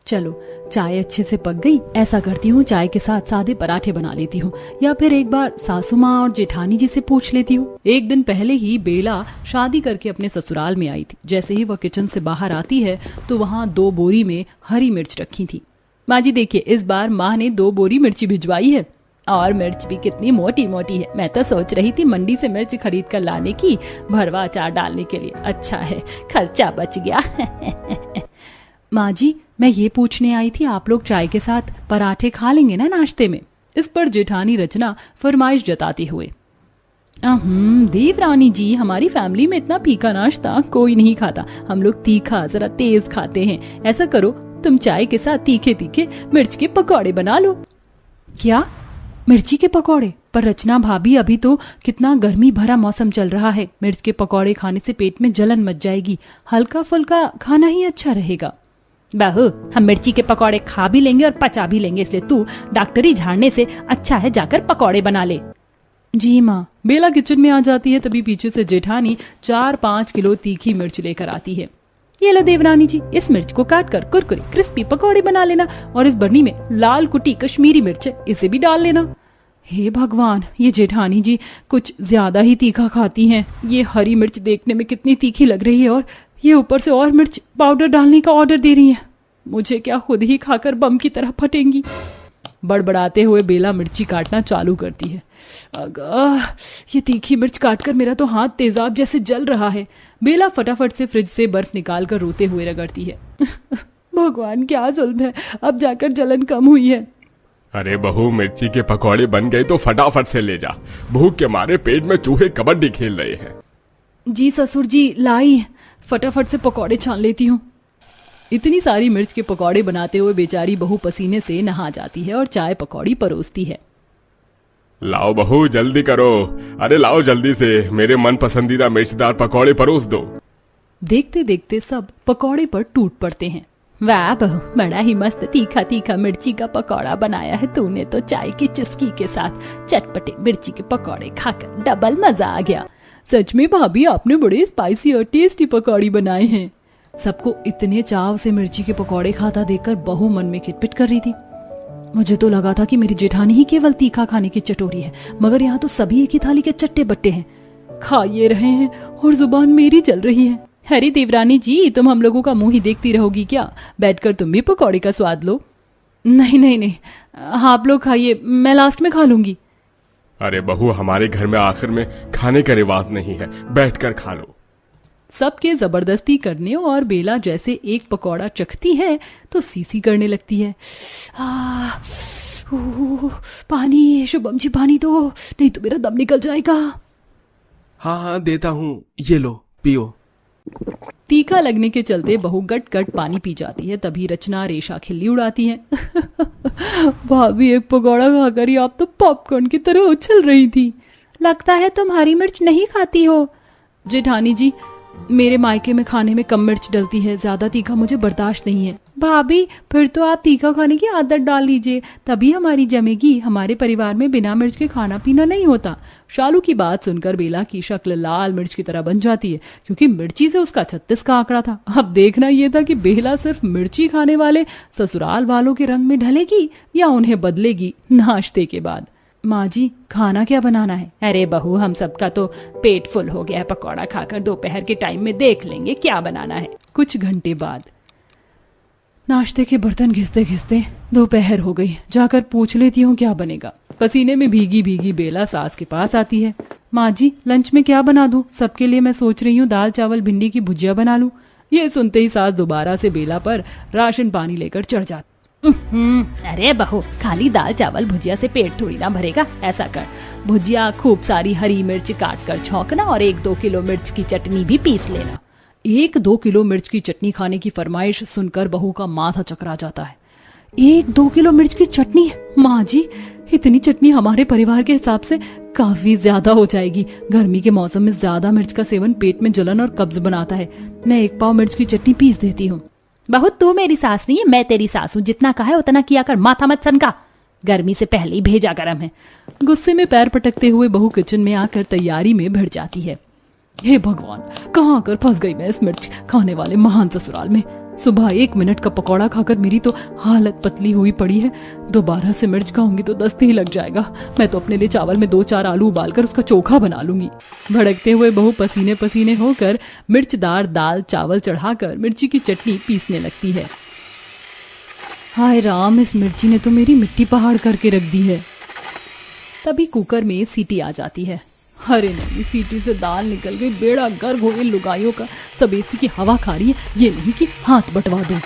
चलो चाय अच्छे से पक गई, ऐसा करती हूँ चाय के साथ सादे पराठे बना लेती हूँ, या फिर एक बार सासू माँ और जेठानी जी से पूछ लेती हूँ। एक दिन पहले ही बेला शादी करके अपने ससुराल में आई थी। जैसे ही वह किचन से बाहर आती है तो वहाँ 2 बोरी में हरी मिर्च रखी थी। माँ जी देखिए, इस बार माँ ने 2 बोरी मिर्ची भिजवाई है, और मिर्च भी कितनी मोटी मोटी है। मैं तो सोच रही थी मंडी से मिर्च खरीद कर लाने की, भरवा अचार डालने के लिए। अच्छा है खर्चा बच गया। माँ जी मैं ये पूछने आई थी, आप लोग चाय के साथ पराठे खा लेंगे ना नाश्ते में? इस पर जेठानी रचना फरमाइश जताते हुए, देवरानी जी, हमारी फैमिली में इतना फीका नाश्ता कोई नहीं खाता, हम लोग तीखा जरा तेज खाते हैं। ऐसा करो तुम चाय के साथ तीखे तीखे मिर्च के पकौड़े बना लो। क्या मिर्ची के पकौड़े? पर रचना भाभी अभी तो कितना गर्मी भरा मौसम चल रहा है, मिर्च के पकौड़े खाने से पेट में जलन मच जाएगी, हल्का फुल्का खाना ही अच्छा रहेगा। बहू हम मिर्ची के पकौड़े खा भी लेंगे और पचा भी लेंगे, इसलिए तू डॉक्टरी झाड़ने से अच्छा है जाकर पकौड़े बना ले। जी माँ। बेला किचन में आ जाती है, तभी पीछे से जेठानी 4-5 किलो तीखी मिर्च लेकर आती है। ये लो देवरानी जी, इस मिर्च को काट कर कुरकुरे क्रिस्पी पकौड़े बना लेना, और इस बरनी में लाल कुटी कश्मीरी मिर्च है, इसे भी डाल लेना। हे भगवान, ये जेठानी जी कुछ ज्यादा ही तीखा खाती हैं। ये हरी मिर्च देखने में कितनी तीखी लग रही है, और ये ऊपर से और मिर्च पाउडर डालने का ऑर्डर दे रही है। मुझे क्या खुद ही खाकर बम की तरह फटेंगी। बड़बड़ाते हुए बेला मिर्ची काटना चालू करती है। अगा, ये तीखी मिर्च काटकर मेरा तो हाथ तेजाब जैसे जल रहा है। बेला फटाफट से फ्रिज से बर्फ निकालकर रोते हुए रगड़ती है। भगवान क्या जुल्म है, अब जाकर जलन कम हुई है। अरे बहू, मिर्ची के पकौड़े बन गए तो फटाफट से ले जा, भूख के मारे पेट में चूहे कबड्डी खेल रहे हैं। जी ससुर जी लाई, फटाफट से पकौड़े छान लेती हूँ। इतनी सारी मिर्च के पकौड़े बनाते हुए बेचारी बहू पसीने से नहा जाती है और चाय पकौड़ी परोसती है। लाओ बहू जल्दी करो, अरे लाओ जल्दी से, मेरे मन पसंदीदा मिर्चदार पकौड़े परोस दो। देखते देखते सब पकौड़े पर टूट पड़ते हैं। वाह बहू, बड़ा ही मस्त तीखा तीखा मिर्ची का पकौड़ा बनाया है तूने तो। चाय की चुस्की के साथ चटपटे मिर्ची के पकौड़े खाकर डबल मजा आ गया। सच में भाभी, आपने बड़े स्पाइसी और टेस्टी पकौड़ी बनाए हैं। सबको इतने चाव से मिर्ची के पकौड़े खाता देखकर बहू मन में खिटपिट कर रही थी। मुझे तो लगा था कि मेरी जेठानी ही केवल तीखा खाने की चटोरी है, मगर यहाँ तो सभी एक ही थाली के चट्टे बट्टे हैं, खा ये रहे हैं और जुबान मेरी चल रही है। अरे देवरानी जी, तुम हम लोगों का मुंह ही देखती रहोगी क्या? बैठकर तुम भी पकौड़े का स्वाद लो। नहीं नहीं नहीं, आप लोग खाइए, मैं लास्ट में खा लूंगी। अरे बहू, हमारे घर में आखिर में खाने का रिवाज नहीं है, बैठकर खा लो। सबके जबरदस्ती करने और बेला जैसे एक पकौड़ा चखती है तो सीसी करने लगती है। पानी, शुभम जी पानी दो, नहीं तो मेरा दम निकल जाएगा। हाँ हाँ देता हूँ, ये लो पियो। तीखा लगने के चलते बहू गट गट पानी पी जाती है। तभी रचना रेशा खिल्ली उड़ाती है। भाभी, एक पकौड़ा खाकर ही आप तो पॉपकॉर्न की तरह उछल रही थी। लगता है तुम हरी मिर्च नहीं खाती हो। जेठानी जी, मेरे मायके में खाने में कम मिर्च डलती है, ज्यादा तीखा मुझे बर्दाश्त नहीं है। भाभी, फिर तो आप तीखा खाने की आदत डाल लीजिए, तभी हमारी जमेगी। हमारे परिवार में बिना मिर्च के खाना पीना नहीं होता। शालू की बात सुनकर बेला की शक्ल लाल मिर्च की तरह बन जाती है, क्योंकि मिर्ची से उसका 36 का आंकड़ा था। अब देखना यह था कि बेला सिर्फ मिर्ची खाने वाले ससुराल वालों के रंग में ढलेगी या उन्हें बदलेगी नाश्ते के बाद। माँ जी, खाना क्या बनाना है? अरे बहू, हम सबका तो पेट फुल हो गया है पकौड़ा खाकर, दोपहर के टाइम में देख लेंगे क्या बनाना है। कुछ घंटे बाद नाश्ते के बर्तन घिसते घिसते दोपहर हो गई। जाकर पूछ लेती हूँ क्या बनेगा। पसीने में भीगी भीगी बेला सास के पास आती है। माँ जी, लंच में क्या बना दूँ? सबके लिए मैं सोच रही हूँ दाल चावल भिंडी की भुजिया बना लूँ। ये सुनते ही सास दोबारा से बेला पर राशन पानी लेकर चढ़ जाती। अरे बहू, खाली दाल चावल भुजिया से पेट थोड़ी ना भरेगा। ऐसा कर, भुजिया खूब सारी हरी मिर्च काट कर छौंकना और 1-2 किलो मिर्च की चटनी भी पीस लेना। 1-2 किलो मिर्च की चटनी खाने की फरमाइश सुनकर बहू का माथा चकरा जाता है। 1-2 किलो मिर्च की चटनी? माँ जी, इतनी चटनी हमारे परिवार के हिसाब से काफी ज्यादा हो जाएगी। गर्मी के मौसम में ज्यादा मिर्च का सेवन पेट में जलन और कब्ज बनाता है। मैं 1 पाव मिर्च की चटनी पीस देती हूँ। बहुत, तू मेरी सास नहीं है, मैं तेरी सास हूँ। जितना कहा है उतना किया कर, माथा मत सनका। गर्मी से पहले ही भेजा गरम है। गुस्से में पैर पटकते हुए बहू किचन में आकर तैयारी में भिड़ जाती है। हे भगवान, कहाँ आकर फंस गई मैं इस मिर्च खाने वाले महान ससुराल में। सुबह 1 मिनट का पकौड़ा खाकर मेरी तो हालत पतली हुई पड़ी है। दोबारा से मिर्च खाऊंगी तो दस्त ही लग जाएगा। मैं तो अपने लिए चावल में 2-4 आलू उबालकर उसका चोखा बना लूंगी। भड़कते हुए बहू पसीने पसीने होकर मिर्चदार दाल चावल चढ़ाकर मिर्ची की चटनी पीसने लगती है। हाय राम, इस मिर्ची ने तो मेरी मिट्टी पहाड़ करके रख दी है। तभी कुकर में सीटी आ जाती है। अरे नहीं, सीटी से दाल निकल गई। बेड़ा गर्क हो गई लुगाइयों का। सब एसी की हवा खा रही है, ये नहीं कि हाथ बटवा दूं।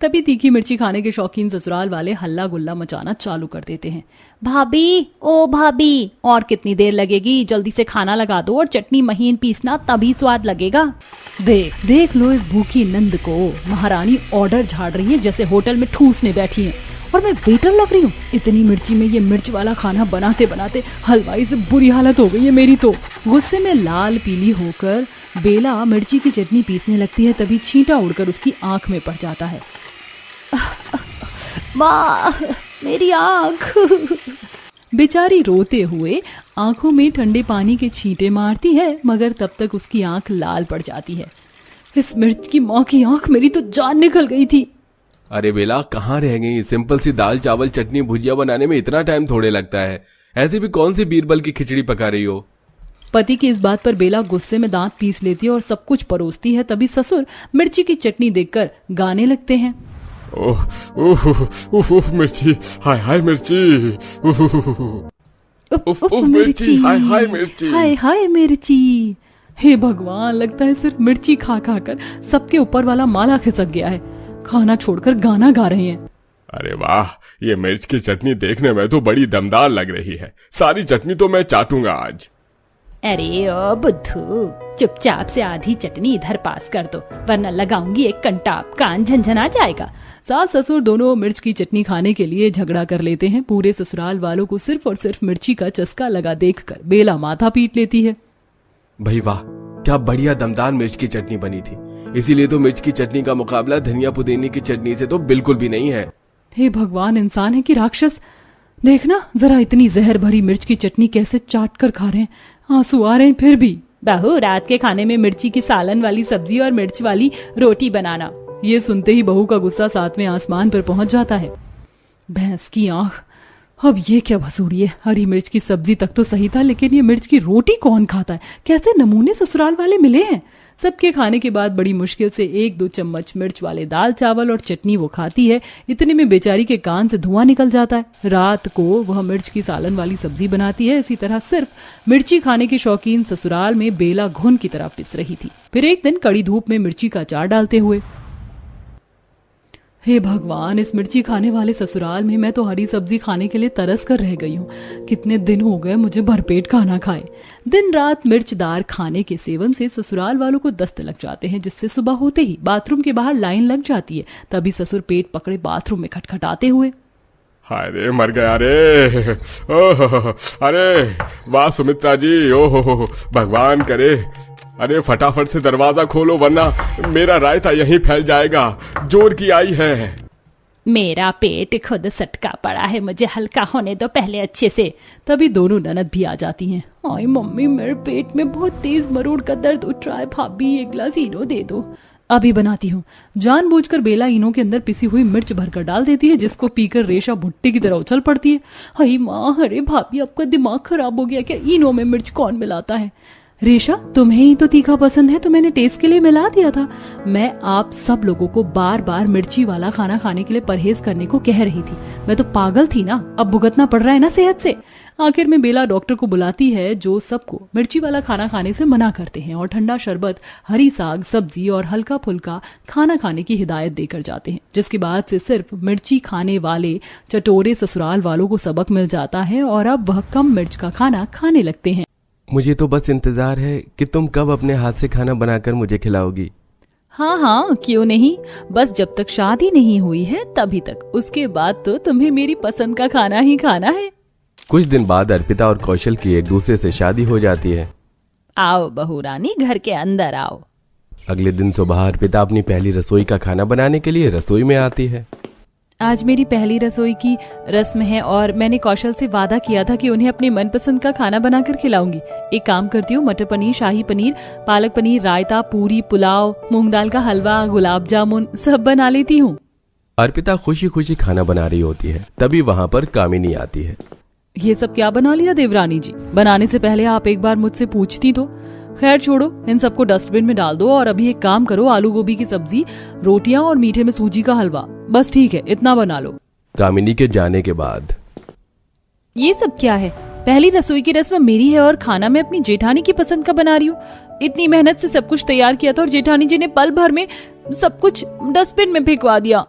तभी तीखी मिर्ची खाने के शौकीन ससुराल वाले हल्ला गुल्ला मचाना चालू कर देते हैं। भाभी, ओ भाभी, और कितनी देर लगेगी? जल्दी से खाना लगा दो और चटनी महीन पीसना, तभी स्वाद लगेगा। देख देख लो इस भूखी नंद को। महारानी ऑर्डर झाड़ रही है जैसे होटल में ठूसने बैठी है, और मैं वेटर लग रही हूँ। इतनी मिर्ची में ये मिर्च वाला खाना बनाते बनाते हलवाई से बुरी हालत हो गई है मेरी तो। गुस्से में लाल पीली होकर बेला मिर्ची की चटनी पीसने लगती है। तभी छींटा उड़कर उसकी आंख में पड़ जाता है। माँ, मेरी आंख। बेचारी रोते हुए आंखों में ठंडे पानी के छींटे मारती है, मगर तब तक उसकी आंख लाल पड़ जाती है। इस मिर्च की माँ की आंख, मेरी तो जान निकल गई थी। अरे बेला, कहाँ रह गई? सिंपल सी दाल चावल चटनी भुजिया बनाने में इतना टाइम थोड़े लगता है। ऐसे भी कौन सी बीरबल की खिचड़ी पका रही हो? पति की इस बात पर बेला गुस्से में दांत पीस लेती है और सब कुछ परोसती है। तभी ससुर मिर्ची की चटनी देखकर गाने लगते हैं। ओह ओह ओह ओह, मिर्ची, हाय हाय मिर्ची, उफ, उफ, मिर्ची, हाय हाय मिर्ची, हाय हाय मिर्ची। हे भगवान, लगता है सिर्फ मिर्ची खा खा कर सबके ऊपर वाला माला खिसक गया है। खाना छोड़कर गाना गा रहे हैं। अरे वाह, ये मिर्च की चटनी देखने में तो बड़ी दमदार लग रही है। सारी चटनी तो मैं चाटूंगा आज। अरे ओ बुद्धू, चुपचाप से आधी चटनी इधर पास कर दो, वरना लगाऊंगी एक कंटाप, कान झंझना जाएगा। सास ससुर दोनों मिर्च की चटनी खाने के लिए झगड़ा कर लेते हैं। पूरे ससुराल वालों को सिर्फ और सिर्फ मिर्ची का चस्का लगा देखकर बेला माथा पीट लेती है। भाई वाह, क्या बढ़िया दमदार मिर्च की चटनी बनी थी। इसीलिए तो मिर्च की चटनी का मुकाबला धनिया पुदीने की चटनी से तो बिल्कुल भी नहीं है। हे भगवान, इंसान है कि राक्षस? देखना जरा, इतनी जहर भरी मिर्च की चटनी कैसे चाट कर खा रहे हैं। आंसू आ रहे हैं फिर भी। बहू, रात के खाने में मिर्ची की सालन वाली सब्जी और मिर्च वाली रोटी बनाना। ये सुनते ही बहू का गुस्सा 7वें आसमान पर पहुंच जाता है। भैंस की आंख, अब ये क्या भसूड़ी है? हरी मिर्च की सब्जी तक तो सही था, लेकिन ये मिर्च की रोटी कौन खाता है? कैसे नमूने ससुराल वाले मिले हैं? सबके खाने के बाद बड़ी मुश्किल से 1-2 चम्मच मिर्च वाले दाल चावल और चटनी वो खाती है। इतने में बेचारी के कान से धुआं निकल जाता है। रात को वह मिर्च की सालन वाली सब्जी बनाती है। इसी तरह सिर्फ मिर्ची खाने के शौकीन ससुराल में बेला घुन की तरह पिस रही थी। फिर एक दिन कड़ी धूप में मिर्ची का अचार डालते हुए, हे भगवान, इस मिर्ची खाने वाले ससुराल में मैं तो हरी सब्जी खाने के लिए तरस कर रह गई हूँ। कितने दिन हो गए मुझे भरपेट खाना खाए। दिन रात मिर्चदार खाने के सेवन से ससुराल वालों को दस्त लग जाते हैं, जिससे सुबह होते ही बाथरूम के बाहर लाइन लग जाती है। तभी ससुर पेट पकड़े बाथरूम में खटखटाते हुए, हाय रे, मर गया रे। ओह, अरे वाह सुमित्रा जी, ओह भगवान करे। अरे फटाफट से दरवाजा खोलो, वरना मेरा रायता यहीं फैल जाएगा। जोर की आई है। मेरा पेट खुद सटका पड़ा है, मुझे हल्का होने दो पहले अच्छे से। तभी दोनों ननद भी आ जाती हैं। आई मम्मी, मेरे पेट में बहुत तेज मरोड़ का दर्द उठ रहा है। भाभी, एक गिलास इनो दे दो। अभी बनाती हूँ। जानबूझकर बेला इनो के अंदर पिसी हुई मिर्च भरकर डाल देती है, जिसको पीकर रेशा भुट्टे की तरह उछल पड़ती है। हाय माँ, अरे भाभी, आपका दिमाग खराब हो गया क्या? इनो में मिर्च कौन मिलाता है? रेशा, तुम्हें ही तो तीखा पसंद है, तो मैंने टेस्ट के लिए मिला दिया था। मैं आप सब लोगों को बार बार मिर्ची वाला खाना खाने के लिए परहेज करने को कह रही थी। मैं तो पागल थी ना, अब भुगतना पड़ रहा है ना सेहत से। आखिर में बेला डॉक्टर को बुलाती है, जो सबको मिर्ची वाला खाना खाने से मना करते हैं और ठंडा शरबत, हरी साग सब्जी और हल्का फुल्का खाना खाने की हिदायत देकर जाते हैं। जिसके बाद से सिर्फ मिर्ची खाने वाले चटोरे ससुराल वालों को सबक मिल जाता है और अब वह कम मिर्च का खाना खाने लगते हैं। मुझे तो बस इंतजार है कि तुम कब अपने हाथ से खाना बनाकर मुझे खिलाओगी। हाँ हाँ, क्यों नहीं। बस जब तक शादी नहीं हुई है तभी तक। उसके बाद तो तुम्हें मेरी पसंद का खाना ही खाना है। कुछ दिन बाद अर्पिता और कौशल की एक दूसरे से शादी हो जाती है। आओ बहू रानी, घर के अंदर आओ। अगले दिन सुबह अर्पिता अपनी पहली रसोई का खाना बनाने के लिए रसोई में आती है। आज मेरी पहली रसोई की रस्म है और मैंने कौशल से वादा किया था कि उन्हें अपने मनपसंद का खाना बनाकर खिलाऊंगी। एक काम करती हूँ, मटर पनीर, शाही पनीर, पालक पनीर, रायता, पूरी, पुलाव, मूंग दाल का हलवा, गुलाब जामुन सब बना लेती हूँ। अर्पिता खुशी खुशी खाना बना रही होती है, तभी वहाँ पर कामिनी आती है। ये सब क्या बना लिया देवरानी जी? बनाने से पहले आप एक बार मुझसे पूछती तो। खैर छोड़ो, इन सबको डस्टबिन में डाल दो और अभी एक काम करो, आलू गोभी की सब्जी, रोटियां और मीठे में सूजी का हलवा, बस ठीक है, इतना बना लो। कामिनी के जाने के बाद ये सब क्या है? पहली रसोई की रस्म मेरी है और खाना मैं अपनी जेठानी की पसंद का बना रही हूँ। इतनी मेहनत से सब कुछ तैयार किया था और जेठानी जी ने पल भर में सब कुछ डस्टबिन में फेंकवा दिया।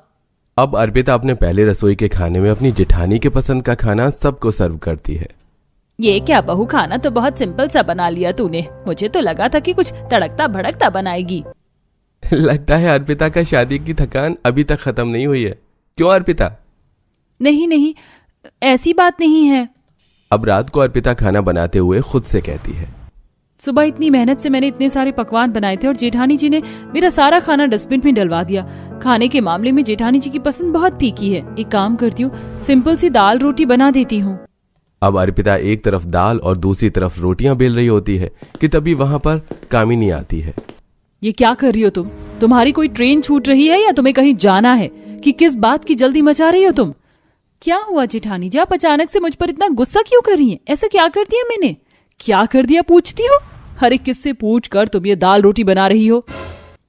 अब अर्पिता अपने पहले रसोई के खाने में अपनी जेठानी के पसंद का खाना सबको सर्व करती है। ये क्या बहू, खाना तो बहुत सिंपल सा बना लिया तूने। मुझे तो लगा था कि कुछ तड़कता भड़कता बनाएगी। लगता है अर्पिता का शादी की थकान अभी तक खत्म नहीं हुई है। क्यों अर्पिता? नहीं नहीं, ऐसी बात नहीं है। अब रात को अर्पिता खाना बनाते हुए खुद से कहती है, सुबह इतनी मेहनत से मैंने इतने सारे पकवान बनाए थे और जेठानी जी ने मेरा सारा खाना डस्टबिन में डलवा दिया। खाने के मामले में जेठानी जी की पसंद बहुत फीकी है। एक काम करती हूँ, सिंपल सी दाल रोटी बना देती हूँ। अब अर्पिता एक तरफ दाल और दूसरी तरफ रोटियां बेल रही होती है कि तभी वहां पर कामिनी आती है। ये क्या कर रही हो तुम? तुम्हारी कोई ट्रेन छूट रही है या तुम्हें कहीं जाना है कि किस बात की जल्दी मचा रही हो तुम? क्या हुआ जेठानी जी, आप अचानक से मुझ पर इतना गुस्सा क्यों कर रही हैं? ऐसा क्या कर दिया मैंने? क्या कर दिया पूछती हो? हर एक किससे पूछ कर तुम ये दाल रोटी बना रही हो?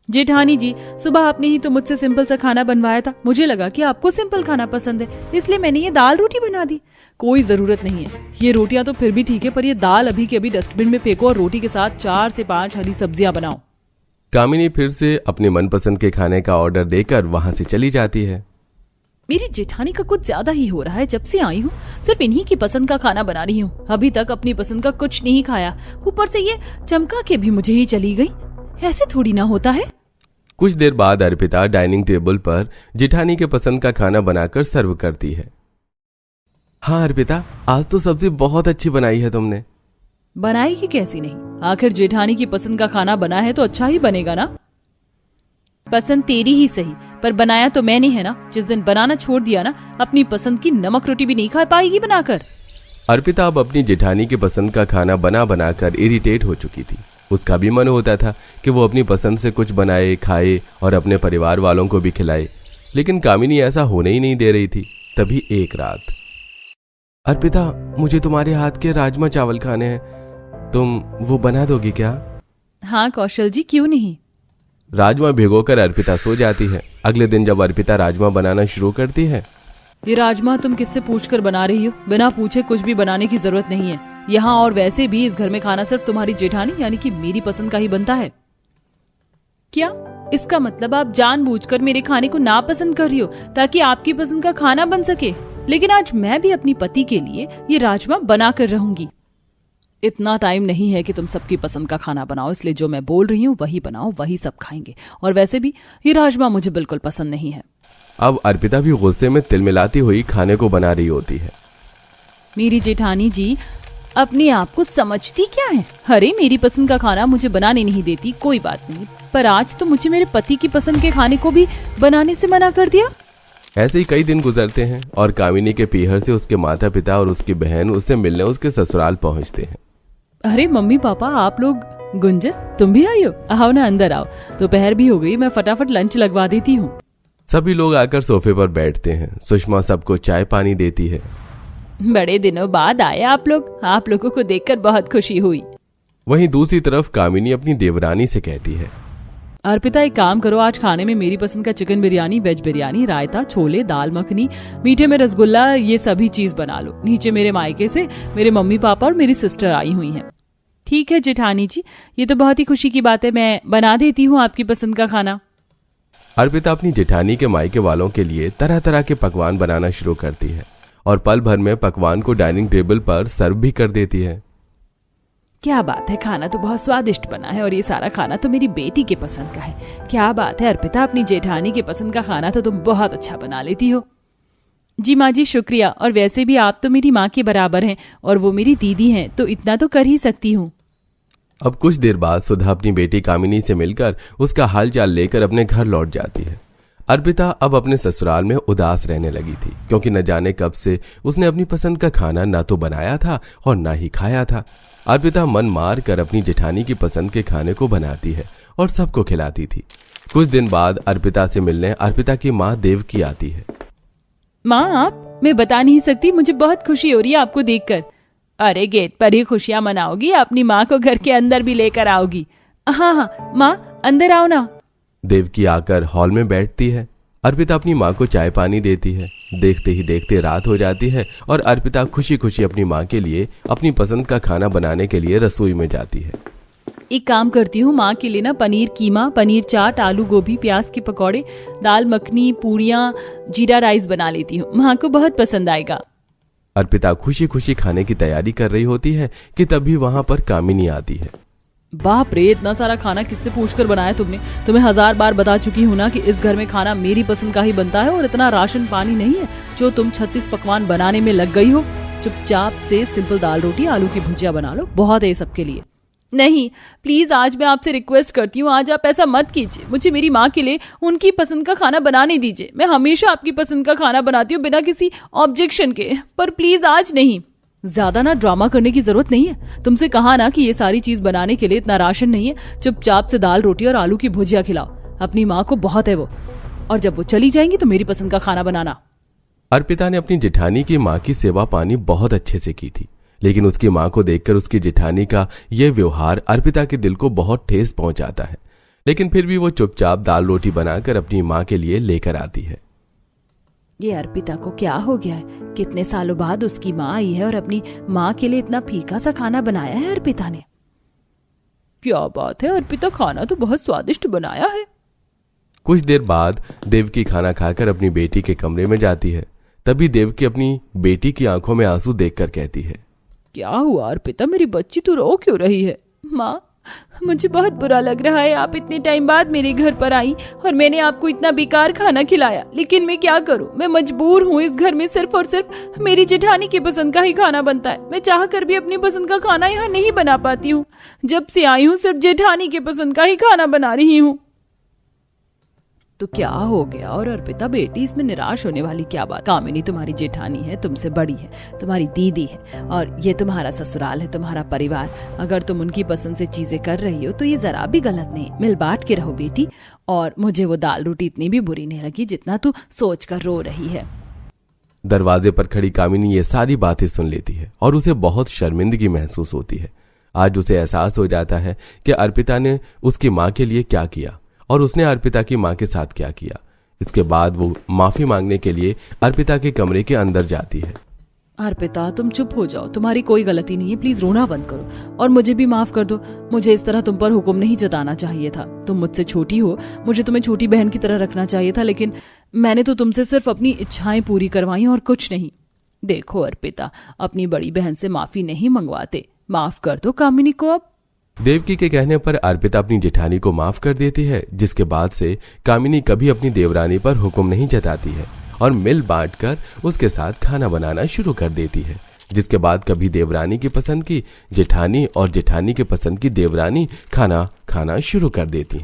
जेठानी जी, सुबह आपने ही तो मुझसे सिंपल सा खाना बनवाया था। मुझे लगा कि आपको सिंपल खाना पसंद है, इसलिए मैंने ये दाल रोटी बना दी। कोई जरूरत नहीं है। ये रोटियां तो फिर भी ठीक है, पर ये दाल अभी के अभी डस्टबिन में फेंको और रोटी के साथ 4 से 5 हरी सब्जियां बनाओ। कामिनी फिर से अपने मनपसंद के खाने का ऑर्डर देकर वहां से चली जाती है। मेरी जेठानी का कुछ ज्यादा ही हो रहा है। जब से आई हूँ सिर्फ इन्हीं की पसंद का खाना बना रही हूँ। अभी तक अपनी पसंद का कुछ नहीं खाया, ऊपर से ये चमका के भी मुझे ही चली गई। ऐसे थोड़ी ना होता है। कुछ देर बाद अर्पिता डाइनिंग टेबल पर जेठानी के पसंद का खाना बनाकर सर्व करती है। हाँ अर्पिता, आज तो सब्जी बहुत अच्छी बनाई है तुमने। बनाई ही कैसी नहीं, आखिर जेठानी की पसंद का खाना बना है तो अच्छा ही बनेगा ना। पसंद तेरी ही सही, पर बनाया तो मैंने है ना। जिस दिन बनाना छोड़ दिया ना, अपनी पसंद की नमक रोटी भी नहीं खा पाएगी बनाकर। अर्पिता अब अपनी जेठानी के पसंद का खाना बना बनाकर इरिटेट हो चुकी थी। उसका भी मन होता था कि वो अपनी पसंद से कुछ बनाए, खाए और अपने परिवार वालों को भी खिलाए, लेकिन कामिनी ऐसा होने ही नहीं दे रही थी। तभी एक रात, अर्पिता मुझे तुम्हारे हाथ के राजमा चावल खाने हैं, तुम वो बना दोगी क्या? हाँ कौशल जी, क्यों नहीं। राजमा भिगोकर अर्पिता सो जाती है। अगले दिन जब अर्पिता राजमा बनाना शुरू करती है, ये राजमा तुम किससे पूछकर बना रही हो? बिना पूछे कुछ भी बनाने की जरूरत नहीं है यहाँ, और वैसे भी इस घर में खाना सिर्फ तुम्हारी जेठानी यानी कि मेरी पसंद का ही बनता है। क्या इसका मतलब आप जानबूझकर मेरे खाने को नापसंद कर रही हो ताकि आपकी पसंद का खाना बन सके? लेकिन आज मैं भी अपनी पति के लिए ये राजमा बना कर रहूंगी। इतना टाइम नहीं है कि तुम सबकी पसंद का खाना बनाओ, इसलिए जो मैं बोल रही हूँ वही बनाओ, वही सब खाएंगे। और वैसे भी ये राजमा मुझे बिल्कुल पसंद नहीं है। अब अर्पिता भी गुस्से में तिलमिलाती हुई खाने को बना रही होती है। मेरी जेठानी जी अपने आप को समझती क्या है? अरे मेरी पसंद का खाना मुझे बनाने नहीं देती, कोई बात नहीं, पर आज तो मुझे मेरे पति की पसंद के खाने को भी बनाने से मना कर दिया। ऐसे ही कई दिन गुजरते हैं और कामिनी के पीहर से उसके माता पिता और उसकी बहन उससे मिलने उसके ससुराल पहुंचते हैं। अरे मम्मी पापा आप लोग, गुंजन तुम भी आई हो? आओ ना अंदर आओ, दोपहर भी हो गई, मैं फटाफट लंच लगवा देती हूँ। सभी लोग आकर सोफे पर बैठते हैं। सुषमा सबको चाय पानी देती है। बड़े दिनों बाद आए आप लोग, आप लोगों को देखकर बहुत खुशी हुई। वहीं दूसरी तरफ कामिनी अपनी देवरानी से कहती है, अर्पिता एक काम करो, आज खाने में मेरी पसंद का चिकन बिरयानी, वेज बिरयानी, रायता, छोले, दाल मखनी, मीठे में रसगुल्ला, ये सभी चीज बना लो। नीचे मेरे मायके से मेरे मम्मी पापा और मेरी सिस्टर आई हुई हैं। ठीक है जेठानी जी, ये तो बहुत ही खुशी की बात है, मैं बना देती हूँ आपकी पसंद का खाना। अर्पिता अपनी जेठानी के मायके वालों के लिए तरह तरह के पकवान बनाना शुरू करती है और पल भर में पकवान को डाइनिंग टेबल पर सर्व भी कर देती है। क्या बात है, खाना तो बहुत स्वादिष्ट बना है और ये सारा खाना तो मेरी बेटी के पसंद का है। क्या बात है अर्पिता, अपनी जेठानी के पसंद का खाना तो तुम बहुत अच्छा बना लेती हो। जी माँ जी शुक्रिया, और वैसे भी आप तो मेरी माँ के बराबर हैं और वो मेरी दीदी हैं, तो इतना तो कर ही सकती हूँ। अब कुछ देर बाद सुधा अपनी बेटी कामिनी से मिलकर उसका हालचाल लेकर अपने घर लौट जाती है। अर्पिता अब अपने ससुराल में उदास रहने लगी थी, क्योंकि न जाने कब से उसने अपनी पसंद का खाना ना तो बनाया था और ना ही खाया था। अर्पिता मन मार कर अपनी जेठानी की पसंद के खाने को बनाती है और सबको खिलाती थी। कुछ दिन बाद अर्पिता से मिलने अर्पिता की माँ देवकी आती है। माँ आप, मैं बता नहीं सकती, मुझे बहुत खुशी हो रही है आपको देखकर। अरे गेट पर ही खुशियां मनाओगी, अपनी माँ को घर के अंदर भी लेकर आओगी। हाँ हाँ माँ, अंदर आओ ना। देवकी आकर हॉल में बैठती है। अर्पिता अपनी माँ को चाय पानी देती है। देखते ही देखते रात हो जाती है और अर्पिता खुशी खुशी अपनी माँ के लिए अपनी पसंद का खाना बनाने के लिए रसोई में जाती है। एक काम करती हूँ, माँ के लिए ना पनीर कीमा, पनीर चाट, आलू गोभी, प्याज के पकौड़े, दाल मखनी, पूड़ियाँ, जीरा राइस बना लेती हूँ, माँ को बहुत पसंद आएगा। अर्पिता खुशी खुशी खाने की तैयारी कर रही होती है कि तभी वहाँ पर कामिनी आती है। बाप रे, इतना सारा खाना किससे पूछकर बनाया तुमने? तुम्हें 1000 बार बता चुकी हूँ ना कि इस घर में खाना मेरी पसंद का ही बनता है और इतना राशन पानी नहीं है जो तुम 36 पकवान बनाने में लग गई हो। चुपचाप से सिंपल दाल रोटी, आलू की भुजिया बना लो, बहुत है सबके लिए। नहीं प्लीज, आज मैं आपसे रिक्वेस्ट करती हूँ, आज आप ऐसा मत कीजिए, मुझे मेरी माँ के लिए उनकी पसंद का खाना बनाने दीजिए। मैं हमेशा आपकी पसंद का खाना बनाती हूँ बिना किसी ऑब्जेक्शन के, पर प्लीज आज नहीं। ज्यादा ना ड्रामा करने की जरूरत नहीं है, तुमसे कहा ना कि ये सारी चीज बनाने के लिए इतना राशन नहीं है। चुपचाप से दाल रोटी और आलू की भुजिया खिलाओ, अपनी माँ को बहुत है वो, और जब वो चली जाएंगी तो मेरी पसंद का खाना बनाना। अर्पिता ने अपनी जेठानी की माँ की सेवा पानी बहुत अच्छे से की थी, लेकिन उसकी माँ को देखकर उसकी जेठानी का यह व्यवहार अर्पिता के दिल को बहुत ठेस पहुंचाता है। लेकिन फिर भी वो चुपचाप दाल रोटी बनाकर अपनी माँ के लिए लेकर आती है। ये अर्पिता को क्या हो गया है? कितने सालों बाद उसकी माँ आई है और अपनी माँ के लिए इतना फीका सा खाना बनाया है अर्पिता ने। क्या बात है, अर्पिता खाना तो बहुत स्वादिष्ट बनाया है। कुछ देर बाद देवकी खाना खाकर अपनी बेटी के कमरे में जाती है। तभी देवकी अपनी बेटी की आंखों में आंसू देखकर कहती है, क्या हुआ अर्पिता, मेरी बच्ची तू रो क्यों रही है? माँ, मुझे बहुत बुरा लग रहा है, आप इतने टाइम बाद मेरे घर पर आई और मैंने आपको इतना बेकार खाना खिलाया, लेकिन मैं क्या करूं, मैं मजबूर हूँ। इस घर में सिर्फ और सिर्फ मेरी जेठानी की पसंद का ही खाना बनता है। मैं चाह कर भी अपनी पसंद का खाना यहाँ नहीं बना पाती हूँ। जब से आई हूँ सिर्फ जेठानी की पसंद का ही खाना बना रही हूँ। तो क्या हो गया? और अर्पिता बेटी, इसमें निराश होने वाली क्या बात? कामिनी तुम्हारी जेठानी है, तुमसे बड़ी है, तुम्हारी दीदी है, और ये तुम्हारा ससुराल है, तुम्हारा परिवार। अगर तुम उनकी पसंद से चीजें कर रही हो तो ये जरा भी गलत नहीं। मिल बांट के रहो बेटी। और मुझे वो दाल रोटी इतनी भी बुरी नहीं लगी जितना तू सोच कर रो रही है। दरवाजे पर खड़ी कामिनी ये सारी बातें सुन लेती है और उसे बहुत शर्मिंदगी महसूस होती है। आज उसे एहसास हो जाता है कि अर्पिता ने उसकी माँ के लिए क्या किया और उसने अर्पिता की माँ के साथ क्या किया। इसके बाद वो माफी मांगने के लिए अर्पिता के कमरे के अंदर जाती है। अर्पिता तुम चुप हो जाओ, तुम्हारी कोई गलती नहीं है, प्लीज रोना बंद करो और मुझे भी माफ कर दो। मुझे इस तरह तुम पर हुक्म नहीं जताना चाहिए था। तुम मुझसे छोटी हो, मुझे तुम्हें छोटी बहन की तरह रखना चाहिए था, लेकिन मैंने तो तुमसे सिर्फ अपनी इच्छाएं पूरी करवाई और कुछ नहीं। देखो अर्पिता, अपनी बड़ी बहन से माफी नहीं मंगवाते, माफ कर दो कामिनी को। अब देवकी के कहने पर अर्पिता अपनी जेठानी को माफ कर देती है, जिसके बाद से कामिनी कभी अपनी देवरानी पर हुक्म नहीं जताती है और मिल बांटकर उसके साथ खाना बनाना शुरू कर देती है। जिसके बाद कभी देवरानी की पसंद की जेठानी और जेठानी के पसंद की देवरानी खाना खाना शुरू कर देती है।